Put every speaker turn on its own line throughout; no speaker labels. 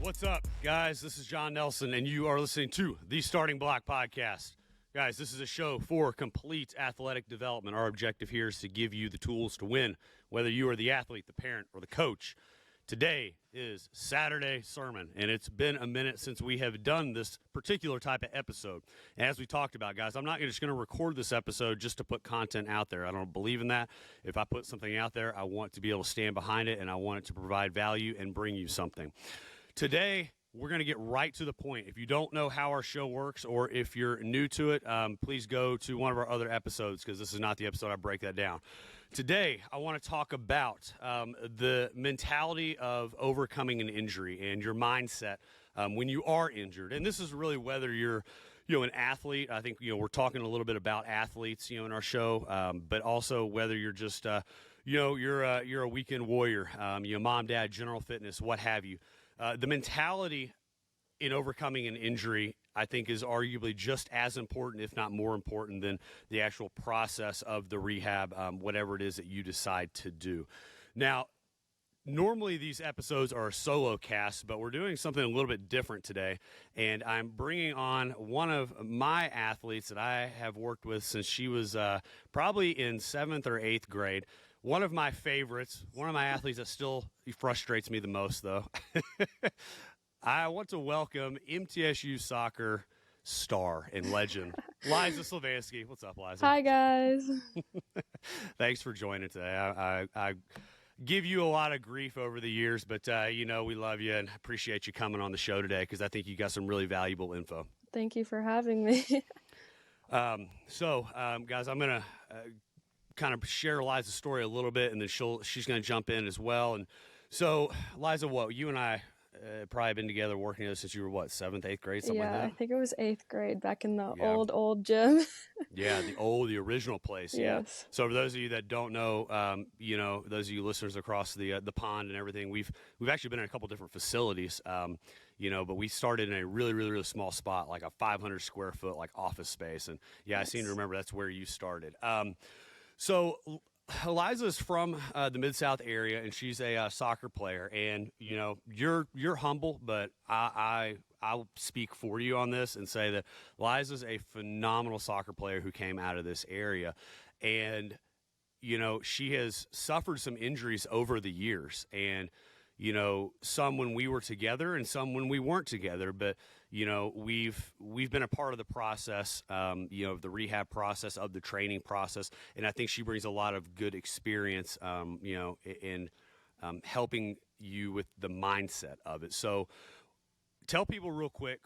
What's up, guys? This is John Nelson, and you are listening to the Starting Block Podcast. Guys, this is a show for complete athletic development. Our objective here is to give you the tools to win, whether you are the athlete, the parent, or the coach. Today is Saturday Sermon, and it's been a minute since we have done this particular type of episode. And as we talked about, guys, I'm not just going to record this episode just to put content out there. I don't believe in that. If I put something out there, I want to be able to stand behind it, and I want it to provide value and bring you something. Today, we're going to get right to the point. If you don't know how our show works, or if you're new to it, please go to one of our other episodes, because this is not the episode I break that down. Today, I want to talk about the mentality of overcoming an injury and your mindset when you are injured. And this is really whether you're an athlete. I think we're talking a little bit about athletes in our show, but also whether you're just you're a weekend warrior, mom, dad, general fitness, what have you. The mentality in overcoming an injury, I think, is arguably just as important, if not more important, than the actual process of the rehab, whatever it is that you decide to do. Now, normally these episodes are a solo cast, but we're doing something a little bit different today, and I'm bringing on one of my athletes that I have worked with since she was probably in 7th or 8th grade. One of my favorites, one of my athletes that still frustrates me the most, though. I want to welcome MTSU soccer star and legend, Liza Slavinsky. What's up, Liza?
Hi, guys.
Thanks for joining today. I give you a lot of grief over the years, but we love you and appreciate you coming on the show today, because I think you got some really valuable info.
Thank you for having me.
Guys, I'm going to kind of share Liza's story a little bit, and then she's going to jump in as well. And so, Liza, you and I probably been together working together since you were 7th, 8th grade, something like that?
Yeah, I think it was 8th grade, back in the old gym.
Yeah, the original place. Yeah.
Yes.
So for those of you that don't know, those of you listeners across the pond and everything, we've actually been in a couple different facilities, but we started in a really, really, really small spot, like a 500 square foot office space. And I seem to remember that's where you started. So Eliza's from the Mid-South area, and she's a soccer player. And you're humble, but I'll speak for you on this and say that Liza's a phenomenal soccer player who came out of this area, and she has suffered some injuries over the years, and some when we were together and some when we weren't together. But, we've been a part of the process, of the rehab process, of the training process. And I think she brings a lot of good experience, in helping you with the mindset of it. So tell people real quick,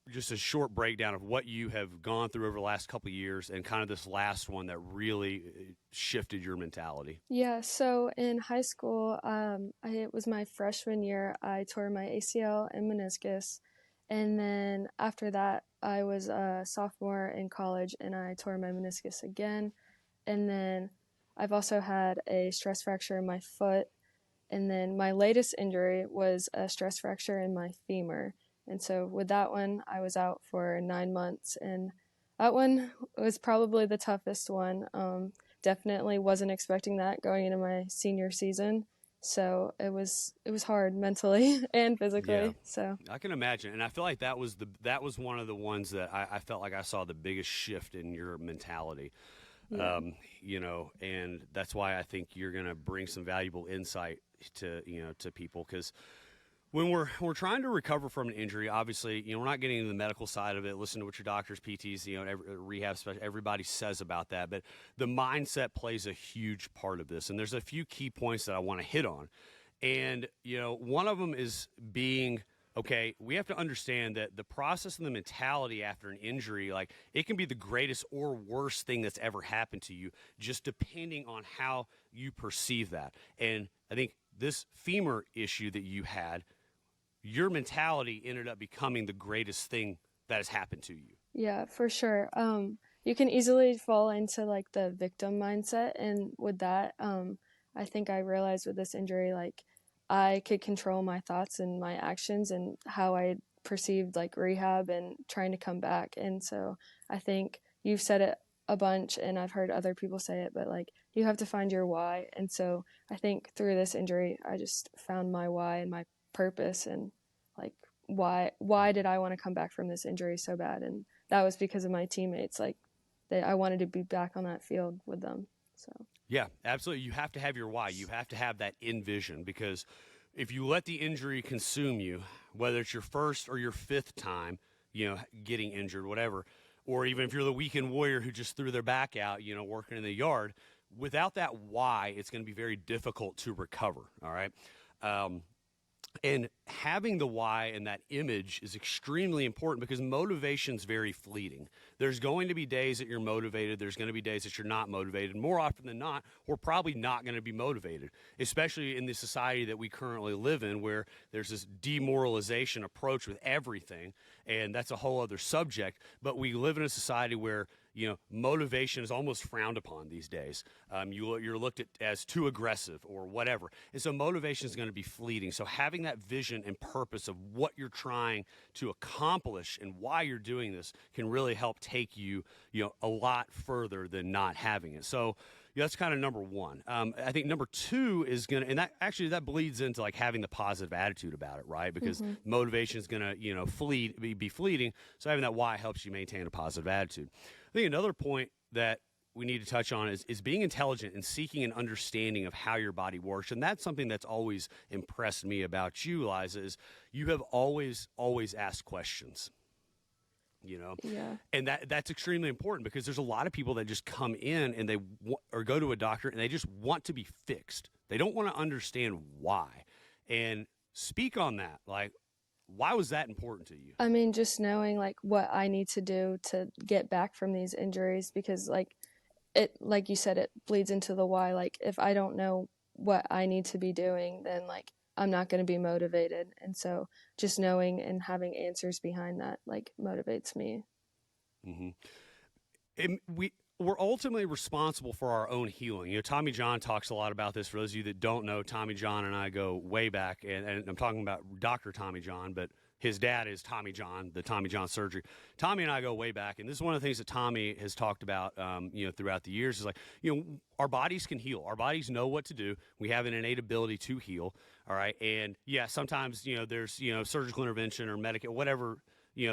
just a short breakdown of what you have gone through over the last couple of years and kind of this last one that really shifted your mentality.
Yeah, so in high school, it was my freshman year. I tore my ACL and meniscus. And then after that, I was a sophomore in college, and I tore my meniscus again. And then I've also had a stress fracture in my foot. And then my latest injury was a stress fracture in my femur. And so with that one, I was out for 9 months, and that one was probably the toughest one. Definitely wasn't expecting that going into my senior season. So it was hard mentally and physically.
Yeah,
so
I can imagine. And I feel like that was one of the ones that I felt like I saw the biggest shift in your mentality.
Yeah.
And that's why I think you're going to bring some valuable insight to people, because when we're trying to recover from an injury, obviously, we're not getting into the medical side of it. Listen to what your doctors, PTs, rehab specialists, everybody says about that. But the mindset plays a huge part of this. And there's a few key points that I want to hit on. And, one of them is being, okay, we have to understand that the process and the mentality after an injury, it can be the greatest or worst thing that's ever happened to you, just depending on how you perceive that. And I think this femur issue that you had, your mentality ended up becoming the greatest thing that has happened to you.
Yeah, for sure. You can easily fall into the victim mindset. And with that, I think I realized with this injury, I could control my thoughts and my actions and how I perceived rehab and trying to come back. And so I think you've said it a bunch, and I've heard other people say it, but you have to find your why. And so I think through this injury, I just found my why and my purpose, and why did I want to come back from this injury so bad? And that was because of my teammates. Like I wanted to be back on that field with them. So
yeah, absolutely. You have to have your why. You have to have that in vision, because if you let the injury consume you, whether it's your first or your fifth time, getting injured, whatever, or even if you're the weekend warrior who just threw their back out, working in the yard, without that why, it's going to be very difficult to recover. All right. And having the why and that image is extremely important, because motivation is very fleeting. There's going to be days that you're motivated. There's going to be days that you're not motivated. More often than not, we're probably not going to be motivated, especially in the society that we currently live in, where there's this demoralization approach with everything. And that's a whole other subject. But we live in a society where motivation is almost frowned upon these days. You're looked at as too aggressive or whatever. And so motivation is going to be fleeting. So having that vision and purpose of what you're trying to accomplish and why you're doing this can really help take you, a lot further than not having it. So that's kind of number one. I think number two is going to, and that bleeds into like having the positive attitude about it, right? Because motivation is going to, be fleeting. So having that why helps you maintain a positive attitude. I think another point that we need to touch on is being intelligent and seeking an understanding of how your body works. And that's something that's always impressed me about you, Liza, is you have always asked questions.
Yeah.
And that's extremely important, because there's a lot of people that just come in and or go to a doctor and they just want to be fixed. They don't want to understand why. And speak on that. Like, why was that important to you?
I mean, just knowing like what I need to do to get back from these injuries, because like you said, it bleeds into the why. Like if I don't know what I need to be doing, then like I'm not going to be motivated. And so just knowing and having answers behind that like motivates me.
Mm-hmm. And we're ultimately responsible for our own healing. Tommy John talks a lot about this. For those of you that don't know, Tommy John and I go way back, and I'm talking about Dr. Tommy John, but his dad is Tommy John, the Tommy John surgery. Tommy and I go way back, and this is one of the things that Tommy has talked about, throughout the years, is like, our bodies can heal. Our bodies know what to do. We have an innate ability to heal. All right. And yeah, sometimes, there's, surgical intervention or medical, whatever,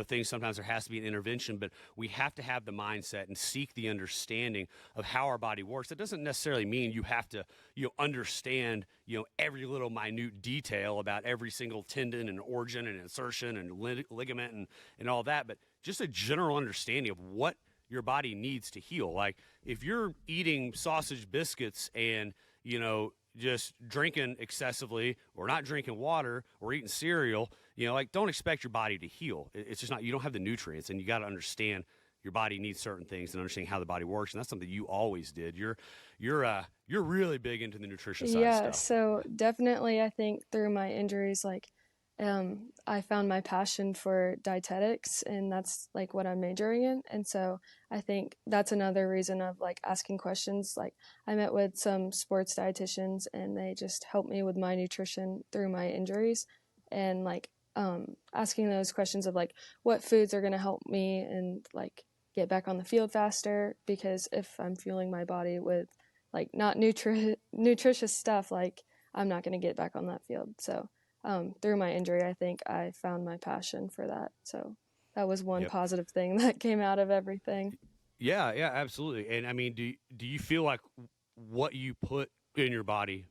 things, sometimes there has to be an intervention, but we have to have the mindset and seek the understanding of how our body works. That doesn't necessarily mean you have to, understand, every little minute detail about every single tendon and organ and insertion and ligament and all that, but just a general understanding of what your body needs to heal. Like if you're eating sausage biscuits and, just drinking excessively or not drinking water or eating cereal, don't expect your body to heal. It's just not, you don't have the nutrients, and you got to understand your body needs certain things and understanding how the body works. And that's something you always did. You're really big into the nutrition side of stuff.
So definitely I think through my injuries, like, I found my passion for dietetics, and that's like what I'm majoring in. And so I think that's another reason of like asking questions. Like I met with some sports dietitians, and they just helped me with my nutrition through my injuries, and like asking those questions of like what foods are going to help me and like get back on the field faster, because if I'm fueling my body with like not nutritious stuff, like I'm not going to get back on that field. So through my injury, I think I found my passion for that. So that was one positive thing that came out of everything.
Yeah, absolutely. And I mean, do you feel like what you put in your body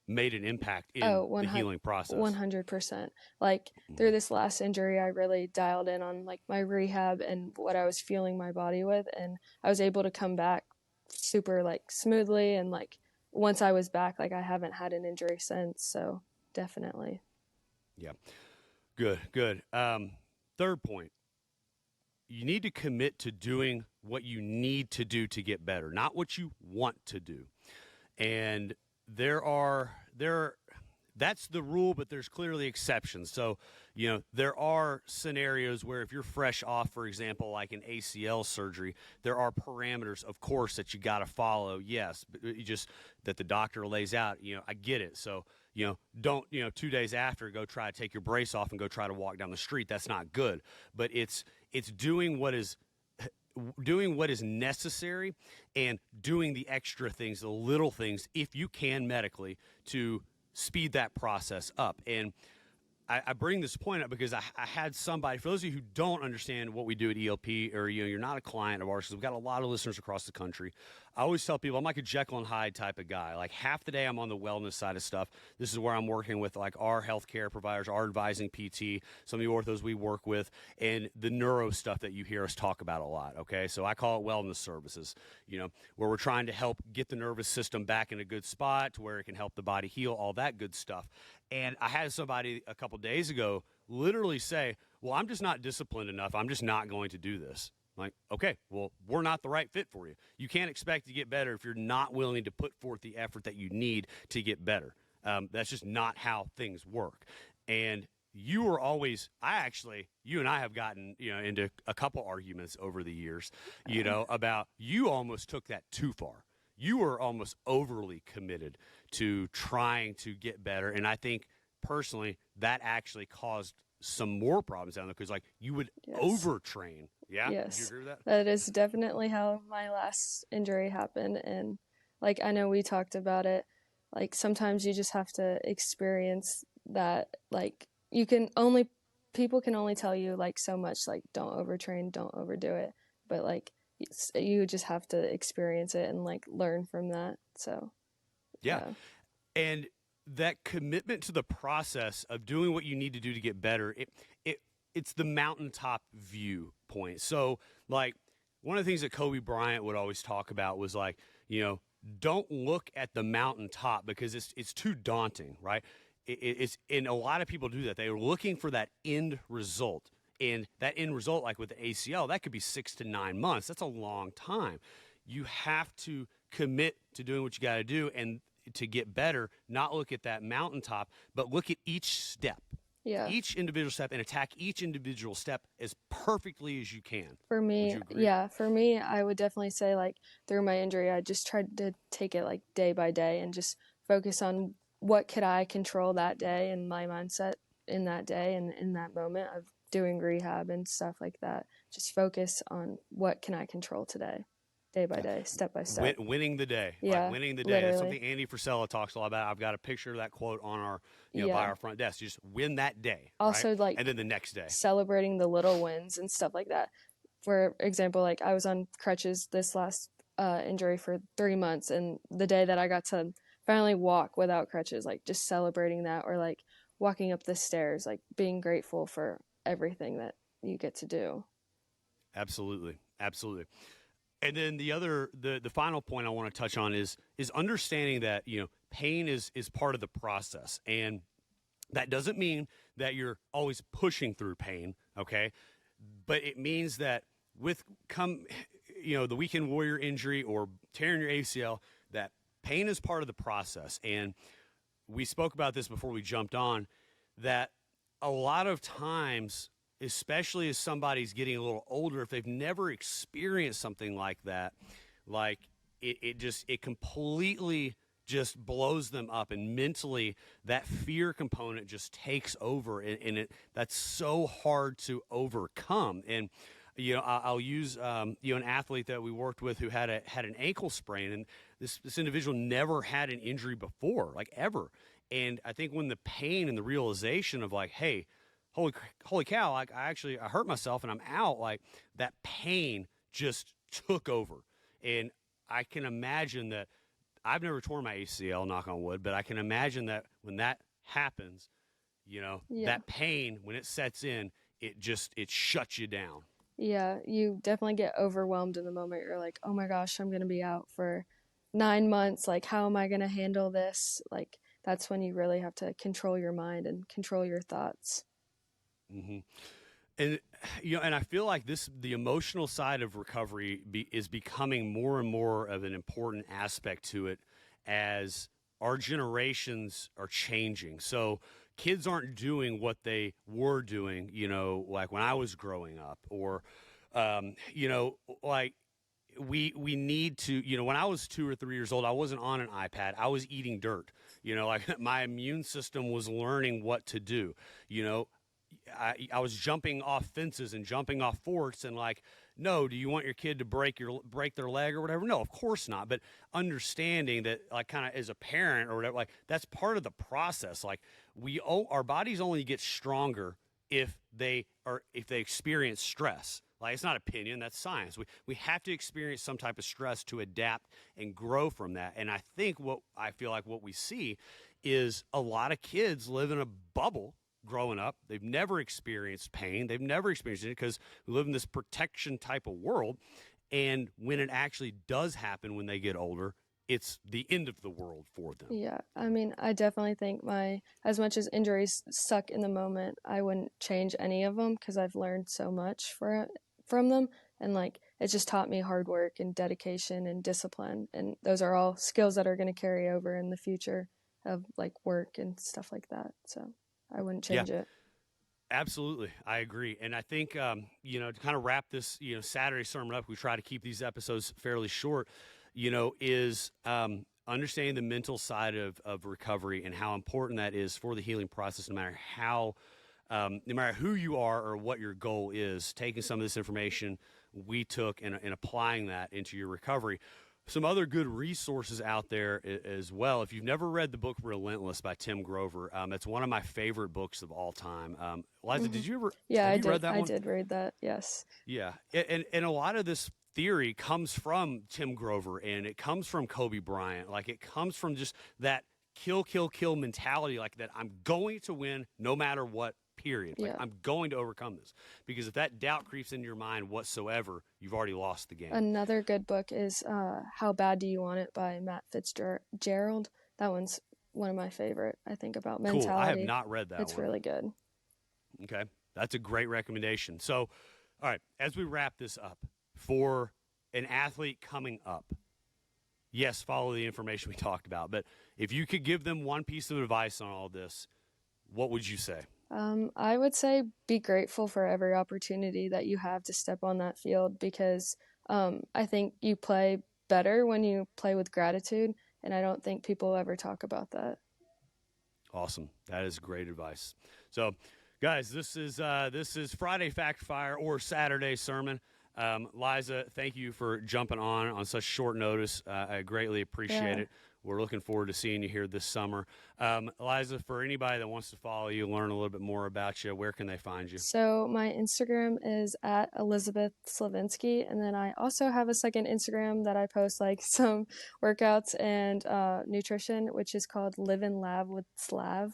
made an impact in the healing process?
100%. Like through this last injury, I really dialed in on like my rehab and what I was fueling my body with, and I was able to come back super like smoothly, and like once I was back, like I haven't had an injury since. So definitely.
Yeah. Good. Third point, you need to commit to doing what you need to do to get better, not what you want to do. And that's the rule, but there's clearly exceptions. So, there are scenarios where if you're fresh off, for example, like an ACL surgery, there are parameters, of course, that you got to follow. Yes, but you just that the doctor lays out, I get it. So, don't, 2 days after go try to take your brace off and go try to walk down the street. That's not good. But it's doing what is necessary and doing the extra things, the little things, if you can medically, to speed that process up. And I bring this point up because I had somebody, for those of you who don't understand what we do at ELP, or you're not a client of ours, because we've got a lot of listeners across the country. I always tell people I'm like a Jekyll and Hyde type of guy. Like half the day I'm on the wellness side of stuff. This is where I'm working with like our healthcare providers, our advising PT, some of the orthos we work with, and the neuro stuff that you hear us talk about a lot. Okay, so I call it wellness services. Where we're trying to help get the nervous system back in a good spot to where it can help the body heal, all that good stuff. And I had somebody a couple days ago literally say, well, I'm just not disciplined enough. I'm just not going to do this. Like, okay, well, we're not the right fit for you. You can't expect to get better if you're not willing to put forth the effort that you need to get better. That's just not how things work. And you were always, you and I have gotten, into a couple arguments over the years, about you almost took that too far. You were almost overly committed to trying to get better. And I think personally that actually caused some more problems down there because like you would overtrain. Yeah.
Yes.
Do you agree with that?
That is definitely how my last injury happened. And like, I know we talked about it. Like sometimes you just have to experience that. Like people can only tell you like so much, like don't overtrain, don't overdo it. But like, you just have to experience it and like learn from that. So
yeah. And that commitment to the process of doing what you need to do to get better, it's the mountaintop viewpoint. So like one of the things that Kobe Bryant would always talk about was like, don't look at the mountaintop because it's too daunting, right? And a lot of people do that. They're looking for that end result. And that end result, like with the ACL, that could be 6 to 9 months. That's a long time. You have to commit to doing what you got to do and to get better, not look at that mountaintop, but look at each step, each individual step, and attack each individual step as perfectly as you can.
For me, I would definitely say like through my injury, I just tried to take it like day by day and just focus on what could I control that day and my mindset in that day and in that moment of doing rehab and stuff like that. Just focus on what can I control today, day by day, step by step.
Winning the day.
Yeah,
like winning the day.
literally.
That's something Andy Frisella talks a lot about. I've got a picture of that quote on our, by our front desk. You just win that day.
Also,
right?
like,
and then the next day,
celebrating the little wins and stuff like that. For example, like I was on crutches this last injury for 3 months, and the day that I got to finally walk without crutches, like just celebrating that, or like walking up the stairs, like being grateful for everything that you get to do.
Absolutely. And then the final point I want to touch on is understanding that pain is part of the process, and that doesn't mean that you're always pushing through pain, okay? But it means that the weekend warrior injury or tearing your ACL, that pain is part of the process. And we spoke about this before we jumped on, that a lot of times, especially as somebody's getting a little older, if they've never experienced something like that, like it completely just blows them up, and mentally that fear component just takes over, and that's so hard to overcome. And I'll use an athlete that we worked with who had an ankle sprain, and this individual never had an injury before, like ever. And I think when the pain and the realization of like, hey, holy cow, like I hurt myself and I'm out, like that pain just took over. And I can imagine that I've never torn my ACL, knock on wood, but I can imagine that when that happens, that pain, when it sets in, it shuts you down.
Yeah, you definitely get overwhelmed in the moment. You're like, oh my gosh, I'm going to be out for 9 months. Like, how am I going to handle this? Like, that's when you really have to control your mind and control your thoughts.
Mm-hmm. And and I feel like the emotional side of recovery is becoming more and more of an important aspect to it as our generations are changing. So kids aren't doing what they were doing, like when I was growing up, or like we need to, when I was 2 or 3 years old, I wasn't on an iPad. I was eating dirt. Like my immune system was learning what to do. I was jumping off fences and jumping off forts, and like No. Do you want your kid to break their leg or whatever? No, of course not. But understanding that, like, kind of as a parent or whatever, like, that's part of the process. Like, our bodies only get stronger if they experience stress. Like, it's not opinion, that's science. We have to experience some type of stress to adapt and grow from that. And I feel like what we see is a lot of kids live in a bubble growing up. They've never experienced pain. They've never experienced it because we live in this protection type of world. And when it actually does happen when they get older, it's the end of the world for them.
Yeah, I mean, I definitely think as much as injuries suck in the moment, I wouldn't change any of them because I've learned so much from them. And like, it just taught me hard work and dedication and discipline. And those are all skills that are going to carry over in the future of like work and stuff like that. So I wouldn't change it.
Absolutely. I agree. And I think, to kind of wrap this, Saturday sermon up, we try to keep these episodes fairly short, is understanding the mental side of recovery and how important that is for the healing process, no matter who you are or what your goal is, taking some of this information we took and applying that into your recovery. Some other good resources out there as well. If you've never read the book Relentless by Tim Grover, it's one of my favorite books of all time. Liza, did you ever?
Yeah,
have
I
you
did.
Read that one?
I did read that. Yes.
Yeah, and a lot of this theory comes from Tim Grover, and it comes from Kobe Bryant. Like, it comes from just that kill, kill, kill mentality. Like, that I'm going to win no matter what. Period. Like, I'm going to overcome this, because if that doubt creeps into your mind whatsoever, you've already lost the game.
Another good book is How Bad Do You Want It by Matt Fitzgerald. That one's one of my favorite, I think, about mentality.
Cool. I have not read that
It's
one.
really good.
Okay. That's a great recommendation. So, all right, as we wrap this up, for an athlete coming up, yes, follow the information we talked about, but if you could give them one piece of advice on all this, what would you say?
I would say be grateful for every opportunity that you have to step on that field, because I think you play better when you play with gratitude, and I don't think people ever talk about that.
Awesome. That is great advice. So, guys, this is Friday Fact Fire or Saturday Sermon. Liza, thank you for jumping on such short notice. I greatly appreciate it. We're looking forward to seeing you here this summer. Liza, for anybody that wants to follow you, learn a little bit more about you, where can they find you?
So my Instagram is at Liza Slavinsky, and then I also have a second Instagram that I post like some workouts and nutrition, which is called Live and Lab with Slav.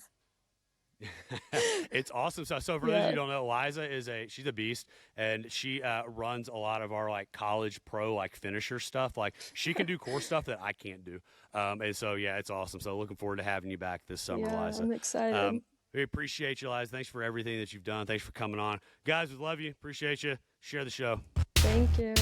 It's awesome. So for those of you who don't know, Liza she's a beast, and she runs a lot of our like college pro like finisher stuff. Like, she can do core stuff that I can't do. And so it's awesome. So looking forward to having you back this summer, Liza.
I'm excited.
We appreciate you, Liza. Thanks for everything that you've done. Thanks for coming on. Guys, we love you. Appreciate you. Share the show.
Thank you.